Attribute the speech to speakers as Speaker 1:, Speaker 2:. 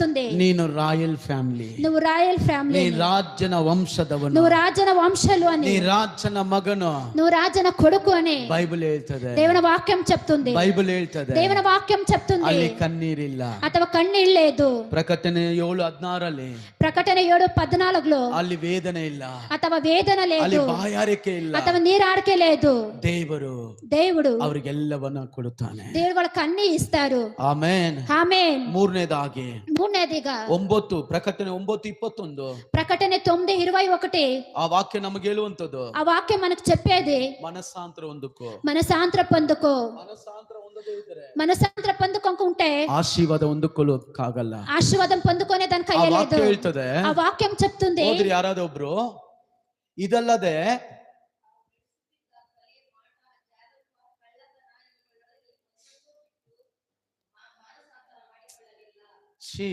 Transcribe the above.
Speaker 1: చెప్తుంది,
Speaker 2: ನೀನು royal family,
Speaker 1: నువ్వు రాయల్ ఫ్యామిలీ,
Speaker 2: ನೀ ರಾಜನ ವಂಶದವನು,
Speaker 1: నువ్వు రాజన వంశలు అని,
Speaker 2: ನೀ ರಾಜನ ಮಗನು,
Speaker 1: నువ్వు రాజన కొడుకు అని
Speaker 2: ಬೈಬಲ್ ಹೇಳ್ತದೆ.
Speaker 1: దేవుని వాక్యం చెప్తుంది,
Speaker 2: ಬೈಬಲ್ ಹೇಳ್ತದೆ.
Speaker 1: దేవుని వాక్యం చెప్తుంది.
Speaker 2: ಅಲ್ಲಿ ಕಣ್ಣೀರಿಲ್ಲ.
Speaker 1: ಅಥವಾ ಕಣ್ಣೀರು లేదు.
Speaker 2: ಪ್ರಕಟಣೆ 7:16
Speaker 1: ప్రకటన 7:14
Speaker 2: ಅಲ್ಲಿ ವೇದನೆ ಇಲ್ಲ,
Speaker 1: ಅಥವಾ ವೇದನ
Speaker 2: ಅಲ್ಲಿ
Speaker 1: లేదు,
Speaker 2: ಬಾಯಾರಿಕೆ ಇಲ್ಲ.
Speaker 1: ಅಥವಾ ನೀರಾಡಿಕೆ లేదు.
Speaker 2: ದೇವರು ಅವರಿಗೆಲ್ಲವನ್ನ ಕೊಡುತ್ತಾನೆ.
Speaker 1: దేవుడు వాళ్ళకి అన్ని ఇస్తారు.
Speaker 2: ಆಮೆನ್.
Speaker 1: ఆమేన్.
Speaker 2: ಮೂರನೇದಾಗಿ,
Speaker 1: ಮೂರನೇదిగా
Speaker 2: 9 ಪ್ರಕಟಣೆ 9:21
Speaker 1: ప్రకటన 9:21
Speaker 2: ಆ ವಾಕ್ಯ ನಮಗೆ ಹೇಳುವಂತದ್ದು,
Speaker 1: ఆ వాక్యం మనకు చెప్పేది
Speaker 2: ಮನಸ್ಸಾಂತರ ಹೊಂದುಕೋ,
Speaker 1: మనసాంతర పొందుకో.
Speaker 2: ಮನಸ್ಸಾಂತರ ಹೊಂದದೇ ಇದ್ರೆ
Speaker 1: మనసాంతర పొందుకోకుంటే
Speaker 2: ಆಶೀರ್ವಾದ ಹೊಂದಿಕೊಳ್ಳೋಕ್ಕಾಗಲ್ಲ.
Speaker 1: ఆశీర్వాదం పొందుకునే దాని
Speaker 2: ಆ
Speaker 1: కయ్యలేదు.
Speaker 2: ವಾಕ್ಯ ಹೇಳ್ತದೆ.
Speaker 1: ఆ వాక్యం చెప్తుంది.
Speaker 2: ಹೋದ್ರಿ ಯಾರಾದ ಒಬ್ರು, ಇದಲ್ಲದೆ ಛೀ